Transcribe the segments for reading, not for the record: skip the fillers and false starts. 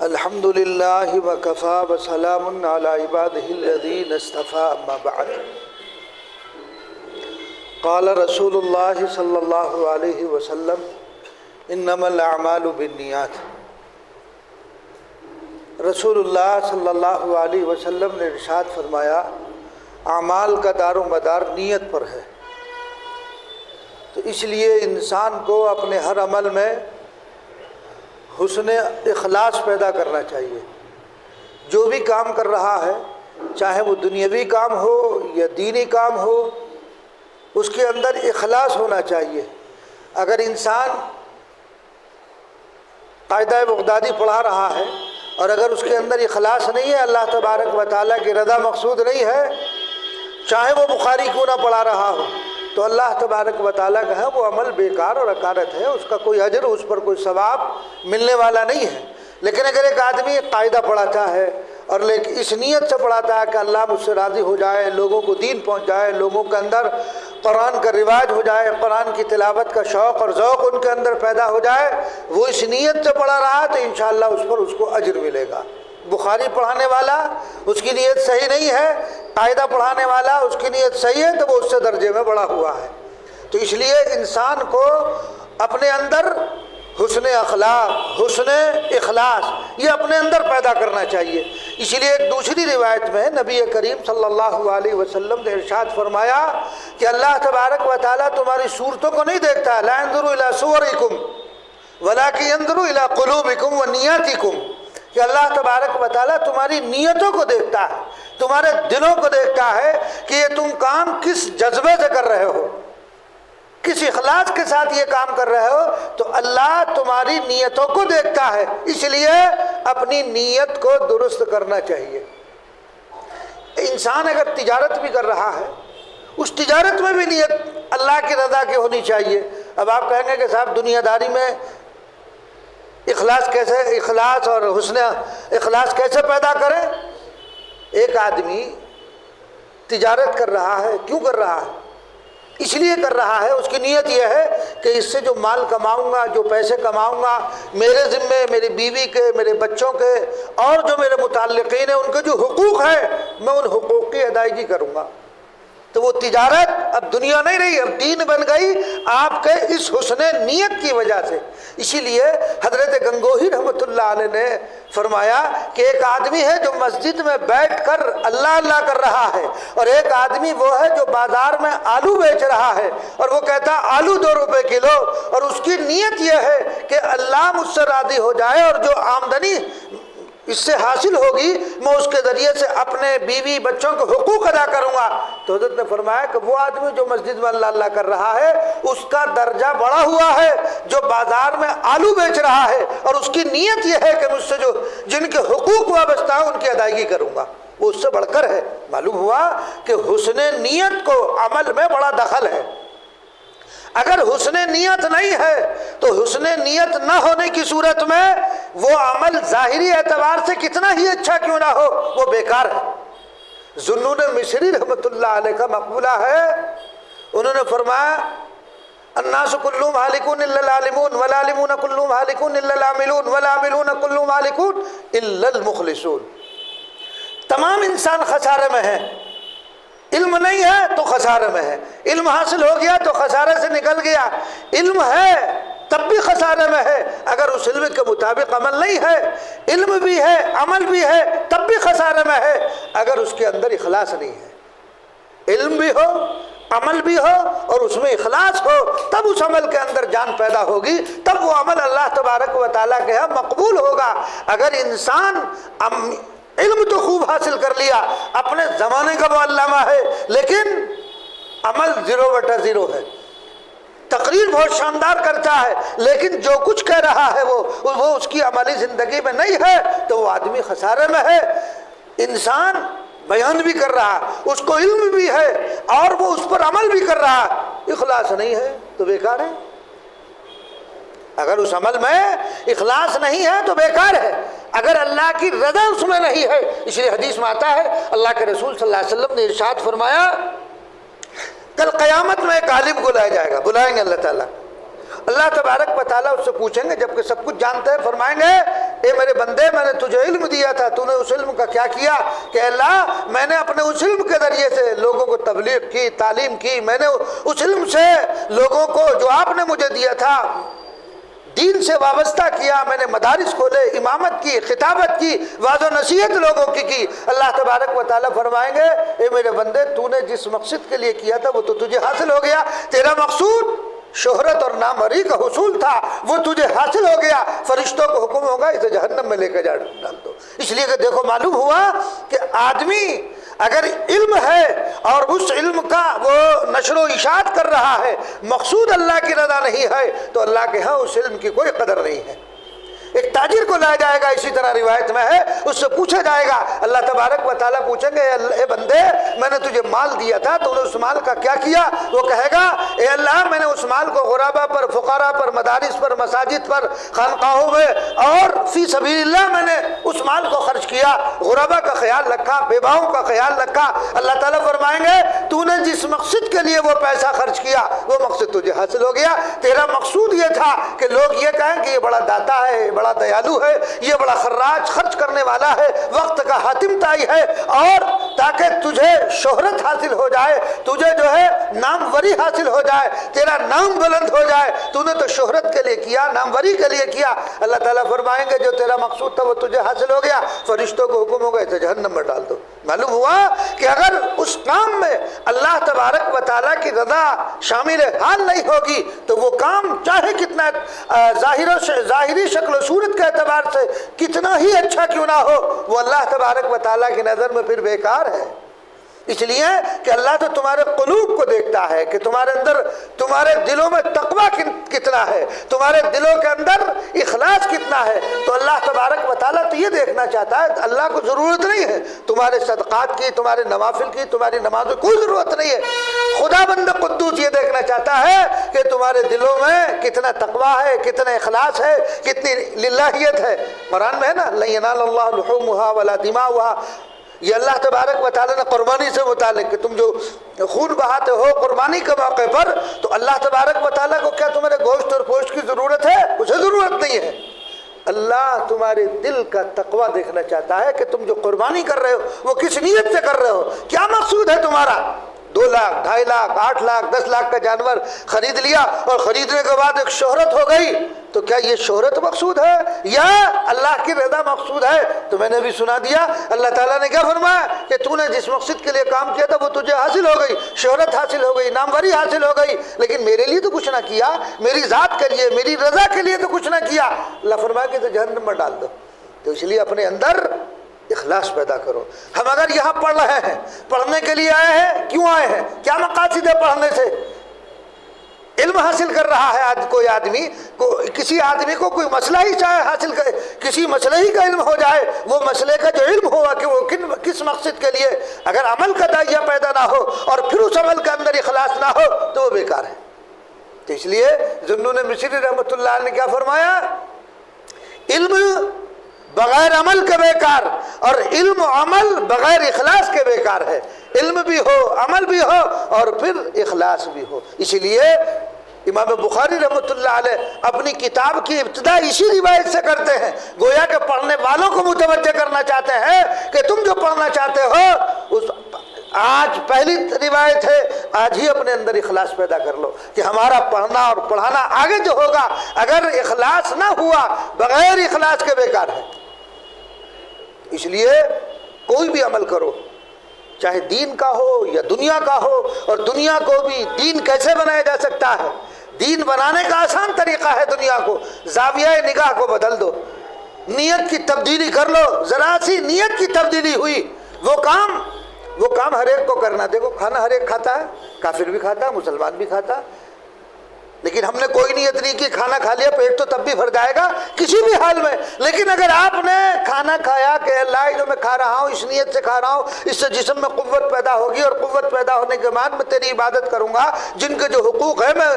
الحمد للہ وکفا وسلام علی عبادہ الذین اصطفیٰ اما بعد قال رسول اللہ صلی اللہ علیہ وسلم انما الاعمال بالنیات۔ رسول اللہ صلی اللہ علیہ وسلم نے ارشاد فرمایا اعمال کا دار و مدار نیت پر ہے، تو اس لیے انسان کو اپنے ہر عمل میں حسن اخلاص پیدا کرنا چاہیے۔ جو بھی کام کر رہا ہے، چاہے وہ دنیاوی کام ہو یا دینی کام ہو، اس کے اندر اخلاص ہونا چاہیے۔ اگر انسان قاعدہ بغدادی پڑھا رہا ہے اور اگر اس کے اندر اخلاص نہیں ہے، اللہ تبارک و تعالیٰ کی رضا مقصود نہیں ہے، چاہے وہ بخاری کیوں نہ پڑھا رہا ہو، تو اللہ تبارک و تعالیٰ کا ہے وہ عمل بیکار اور حقارت ہے، اس کا کوئی اجر، اس پر کوئی ثواب ملنے والا نہیں ہے۔ لیکن اگر ایک آدمی قاعدہ پڑھاتا ہے اور لیکن اس نیت سے پڑھاتا ہے کہ اللہ مجھ سے راضی ہو جائے، لوگوں کو دین پہنچ جائے، لوگوں کے اندر قرآن کا رواج ہو جائے، قرآن کی تلاوت کا شوق اور ذوق ان کے اندر پیدا ہو جائے، وہ اس نیت سے پڑھا رہا تو انشاءاللہ اس پر اس کو اجر ملے گا۔ بخاری پڑھانے والا اس کی نیت صحیح نہیں ہے، قاعدہ پڑھانے والا اس کی نیت صحیح ہے، تو وہ اس سے درجے میں بڑا ہوا ہے۔ تو اس لیے انسان کو اپنے اندر حسن اخلاق، حسن اخلاص یہ اپنے اندر پیدا کرنا چاہیے۔ اسی لیے ایک دوسری روایت میں نبی کریم صلی اللہ علیہ وسلم نے ارشاد فرمایا کہ اللہ تبارک و تعالیٰ تمہاری صورتوں کو نہیں دیکھتا، لا ينظر الى صورکم ولکن ينظر الى قلوبکم ونیاتکم، کہ اللہ تبارک و تعالیٰ تمہاری نیتوں کو دیکھتا ہے، تمہارے دلوں کو دیکھتا ہے کہ یہ تم کام کس جذبے سے کر رہے ہو، کس اخلاص کے ساتھ یہ کام کر رہے ہو، تو اللہ تمہاری نیتوں کو دیکھتا ہے۔ اس لیے اپنی نیت کو درست کرنا چاہیے۔ انسان اگر تجارت بھی کر رہا ہے، اس تجارت میں بھی نیت اللہ کی رضا کی ہونی چاہیے۔ اب آپ کہیں گے کہ صاحب دنیا داری میں اخلاص اور حسن اخلاص کیسے پیدا کریں؟ ایک آدمی تجارت کر رہا ہے، کیوں کر رہا ہے؟ اس لیے کر رہا ہے، اس کی نیت یہ ہے کہ اس سے جو مال کماؤں گا، جو پیسے کماؤں گا، میرے ذمے، میری بیوی کے، میرے بچوں کے اور جو میرے متعلقین ہیں ان کے جو حقوق ہیں، میں ان حقوق کی ادائیگی کروں گا۔ تو وہ تجارت اب دنیا نہیں رہی، اب دین بن گئی آپ کے اس حسن نیت کی وجہ سے۔ اسی لیے حضرت گنگوہی رحمۃ اللہ علیہ نے فرمایا کہ ایک آدمی ہے جو مسجد میں بیٹھ کر اللہ اللہ کر رہا ہے، اور ایک آدمی وہ ہے جو بازار میں آلو بیچ رہا ہے اور وہ کہتا آلو 2 روپے کلو، اور اس کی نیت یہ ہے کہ اللہ مجھ سے راضی ہو جائے اور جو آمدنی اس سے حاصل ہوگی میں اس کے ذریعے سے اپنے بیوی بچوں کے حقوق ادا کروں گا۔ تو حضرت نے فرمایا کہ وہ آدمی جو مسجد میں اللہ اللہ کر رہا ہے اس کا درجہ بڑا ہوا ہے جو بازار میں آلو بیچ رہا ہے اور اس کی نیت یہ ہے کہ مجھ سے جو جن کے حقوق وابستہ ہیں ان کی ادائیگی کروں گا، وہ اس سے بڑھ کر ہے۔ معلوم ہوا کہ حسن نیت کو عمل میں بڑا دخل ہے۔ اگر حسن نیت نہیں ہے تو حسن نیت نہ ہونے کی صورت میں وہ عمل ظاہری اعتبار سے کتنا ہی اچھا کیوں نہ ہو وہ بیکار ہے۔ ذوالنون مصری رحمۃ اللہ علیہ کا مقولہ ہے، انہوں نے فرمایا الناس کلهم هالکون الا العالمون والعالمون کلهم هالکون الا العاملون والعاملون کلهم هالکون الا المخلصون۔ تمام انسان خسارے میں ہیں، علم نہیں ہے تو خسارے میں ہے، علم حاصل ہو گیا تو خسارے سے نکل گیا، علم ہے تب بھی خسارے میں ہے اگر اس علم کے مطابق عمل نہیں ہے، علم بھی ہے عمل بھی ہے تب بھی خسارے میں ہے اگر اس کے اندر اخلاص نہیں ہے۔ علم بھی ہو، عمل بھی ہو اور اس میں اخلاص ہو، تب اس عمل کے اندر جان پیدا ہوگی، تب وہ عمل اللہ تبارک و تعالیٰ کے ہاں مقبول ہوگا۔ اگر انسان علم تو خوب حاصل کر لیا، اپنے زمانے کا وہ علامہ ہے، لیکن عمل 0/0 ہے، تقریر بہت شاندار کرتا ہے لیکن جو کچھ کہہ رہا ہے وہ اس کی عملی زندگی میں نہیں ہے، تو وہ آدمی خسارے میں ہے۔ انسان بیان بھی کر رہا، اس کو علم بھی ہے اور وہ اس پر عمل بھی کر رہا، اخلاص نہیں ہے تو بیکار ہے۔ اگر اس عمل میں اخلاص نہیں ہے تو بیکار ہے، اگر اللہ کی رضا اس میں نہیں ہے۔ اس لیے حدیث میں آتا ہے اللہ کے رسول صلی اللہ علیہ وسلم نے ارشاد فرمایا کل قیامت میں ایک عالم کو لایا جائے گا، بلائیں گے اللہ تعالیٰ، اللہ تبارک و تعالیٰ اس سے پوچھیں گے جبکہ سب کچھ جانتے ہیں، فرمائیں گے اے میرے بندے میں نے تجھے علم دیا تھا، تو نے اس علم کا کیا کیا؟ کہ اللہ میں نے اپنے اس علم کے ذریعے سے لوگوں کو تبلیغ کی، تعلیم کی، میں نے اس علم سے لوگوں کو جو آپ نے مجھے دیا تھا دین سے وابستہ کیا، میں نے مدارس کھولے، امامت کی، خطابت کی، وعظ و نصیحت لوگوں کی۔ اللہ تبارک و تعالیٰ فرمائیں گے اے میرے بندے تو نے جس مقصد کے لیے کیا تھا وہ تو تجھے حاصل ہو گیا، تیرا مقصود شہرت اور ناموری کا حصول تھا وہ تجھے حاصل ہو گیا، فرشتوں کو حکم ہوگا اسے جہنم میں لے کے ڈال دو۔ اس لیے کہ دیکھو معلوم ہوا کہ آدمی اگر علم ہے اور اس علم کا وہ نشر و اشاعت کر رہا ہے، مقصود اللہ کی رضا نہیں ہے، تو اللہ کے ہاں اس علم کی کوئی قدر نہیں ہے۔ ایک تاجر کو لایا جائے گا، اسی طرح روایت میں ہے، اس سے پوچھا جائے گا، اللہ تبارک و تعالیٰ پوچھیں گے اے بندے میں نے تجھے مال دیا تھا تو نے اس مال کا کیا کیا؟ وہ کہے گا اے اللہ میں نے اس مال کو غربا پر، فقراء پر، مدارس پر، مساجد پر، خانقاہوں میں اور فی سبیل اللہ میں نے اس مال کو خرچ کیا، غربا کا خیال رکھا، بیواؤں کا خیال رکھا۔ اللہ تعالیٰ فرمائیں گے تو نے جس مقصد کے لیے وہ پیسہ خرچ کیا وہ مقصد تجھے حاصل ہو گیا، تیرا مقصود یہ تھا کہ لوگ یہ کہیں کہ یہ بڑا داتا ہے، بڑا دیالو ہے، یہ بڑا خراج خرچ کرنے والا ہے، وقت کا حاتم تائی ہے، اور تاکہ تجھے شہرت حاصل ہو جائے، تجھے جو ہے ناموری حاصل ہو جائے، تیرا نام بلند ہو جائے، تو نے تو شہرت کے لیے کیا، ناموری کے لیے کیا۔ اللہ تعالیٰ فرمائیں گے جو تیرا مقصود تھا وہ تجھے حاصل ہو گیا، فرشتوں کو حکم ہوگا اسے جہنم میں ڈال دو۔ معلوم ہوا کہ اگر اس کام میں اللہ تبارک و تعالیٰ کی رضا شامل حال نہیں ہوگی تو وہ کام چاہے کتنا ظاہری شکل و صورت کے اعتبار سے کتنا ہی اچھا کیوں نہ ہو، وہ اللہ تبارک و تعالیٰ کی نظر میں پھر بیکار ہے۔ اس لیے کہ اللہ تو تمہارے قلوب کو دیکھتا ہے کہ تمہارے اندر، تمہارے دلوں میں تقویٰ کتنا ہے، تمہارے دلوں کے اندر اخلاص کتنا ہے۔ تو اللہ تبارک و تعالیٰ تو یہ دیکھنا چاہتا ہے، اللہ کو ضرورت نہیں ہے تمہارے صدقات کی، تمہارے نوافل کی، تمہاری نمازوں کی، کوئی ضرورت نہیں ہے۔ خدا بند قدوس یہ دیکھنا چاہتا ہے کہ تمہارے دلوں میں کتنا تقویٰ ہے، کتنا اخلاص ہے، کتنی للہیت ہے۔ قرآن میں ہے نا لن ینال اللہ لحومها ولا دماؤها، یہ اللہ تبارک و تعالیٰ نے قربانی سے متعلق کہ تم جو خون بہاتے ہو قربانی کے موقع پر، تو اللہ تبارک و تعالیٰ کو کیا تمہارے گوشت اور پوشت کی ضرورت ہے؟ اسے ضرورت نہیں ہے۔ اللہ تمہارے دل کا تقویٰ دیکھنا چاہتا ہے کہ تم جو قربانی کر رہے ہو وہ کس نیت سے کر رہے ہو، کیا مقصود ہے تمہارا؟ 2 لاکھ، 2.5 لاکھ، 8 لاکھ، 10 لاکھ کا جانور خرید لیا اور خریدنے کے بعد ایک شہرت ہو گئی، تو کیا یہ شہرت مقصود ہے یا اللہ کی رضا مقصود ہے؟ تو میں نے بھی سنا دیا اللہ تعالیٰ نے کیا فرمایا کہ تو نے جس مقصد کے لیے کام کیا تھا وہ تجھے حاصل ہو گئی، شہرت حاصل ہو گئی، ناموری حاصل ہو گئی، لیکن میرے لیے تو کچھ نہ کیا، میری ذات کے لیے، میری رضا کے لیے تو کچھ نہ کیا۔ اللہ فرمایا کہ تو جہنم میں ڈال دو۔ تو اس لیے اپنے اندر اخلاص پیدا کرو۔ ہم اگر یہاں پڑھ رہے ہیں، پڑھنے کے لیے آئے ہیں، کیوں آئے ہیں؟ کیا مقاصد ہے پڑھنے سے؟ علم حاصل کر رہا ہے آج کوئی آدمی کسی آدمی کو کوئی مسئلہ ہی چاہے حاصل کرے، کسی مسئلے ہی کا علم ہو جائے، وہ مسئلے کا جو علم ہوا کہ وہ کس مقصد کے لیے، اگر عمل کا داعیہ پیدا نہ ہو اور پھر اس عمل کے اندر اخلاص نہ ہو تو وہ بیکار ہے۔ تو اس لیے ذوالنون مصری رحمۃ اللہ علیہ نے کیا فرمایا؟ علم بغیر عمل کے بیکار اور علم و عمل بغیر اخلاص کے بیکار ہے۔ علم بھی ہو، عمل بھی ہو اور پھر اخلاص بھی ہو۔ اسی لیے امام بخاری رحمۃ اللہ علیہ اپنی کتاب کی ابتدا اسی روایت سے کرتے ہیں، گویا کہ پڑھنے والوں کو متوجہ کرنا چاہتے ہیں کہ تم جو پڑھنا چاہتے ہو اس آج پہلی روایت ہے، آج ہی اپنے اندر اخلاص پیدا کر لو کہ ہمارا پڑھنا اور پڑھانا آگے جو ہوگا اگر اخلاص نہ ہوا بغیر اخلاص کے بیکار ہے۔ اس لیے کوئی بھی عمل کرو، چاہے دین کا ہو یا دنیا کا ہو، اور دنیا کو بھی دین کیسے بنایا جا سکتا ہے؟ دین بنانے کا آسان طریقہ ہے، دنیا کو زاویہ نگاہ کو بدل دو، نیت کی تبدیلی کر لو۔ ذرا سی نیت کی تبدیلی ہوئی، وہ کام ہر ایک کو کرنا۔ دیکھو کھانا ہر ایک کھاتا ہے، کافر بھی کھاتا ہے، مسلمان بھی کھاتا ہے، لیکن ہم نے کوئی نیت نہیں کی، کھانا کھا لیا، پیٹ تو تب بھی بھر جائے گا کسی بھی حال میں۔ لیکن اگر آپ نے کھانا کھایا کہ اللہ جو میں کھا رہا ہوں اس نیت سے کھا رہا ہوں، اس سے جسم میں قوت پیدا ہوگی، اور قوت پیدا ہونے کے بعد میں تیری عبادت کروں گا، جن کے جو حقوق ہے میں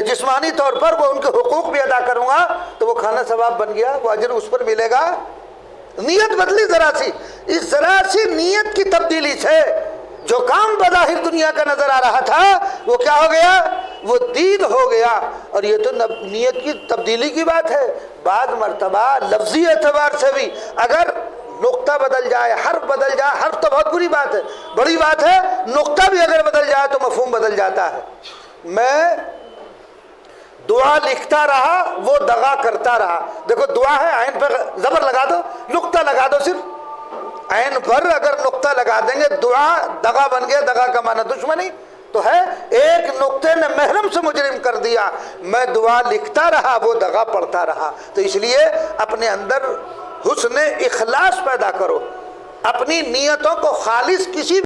جسمانی طور پر وہ ان کے حقوق بھی ادا کروں گا، تو وہ کھانا ثواب بن گیا، وہ اجر اس پر ملے گا۔ نیت بدلی ذرا سی، اس ذرا سی نیت کی تبدیلی سے جو کام بظاہر دنیا کا نظر آ رہا تھا وہ کیا ہو گیا؟ وہ دید ہو گیا. اور یہ تو نیت کی تبدیلی کی بات ہے. بعض مرتبہ لفظی اعتبار سے بھی اگر نقطہ بدل جائے، حرف بدل جائے، حرف تو بہت بری بات ہے، بڑی بات ہے، نقطہ بھی اگر بدل جائے تو مفہوم بدل جاتا ہے. میں دعا لکھتا رہا، وہ دغا کرتا رہا. دیکھو دعا ہے، عین پر زبر لگا دو، نقطہ لگا دو، صرف عین پر اگر نقطہ لگا دیں گے دعا دغا بن گیا. دغا کا معنی دشمنی تو ہے. ایک نقطے نے محرم سے مجرم کر دیا. میں دعا لکھتا رہا، وہ دغا پڑھتا رہا. تو اس لیے اپنے اندر حسن اخلاص پیدا کرو، اپنی نیتوں کو خالص کسی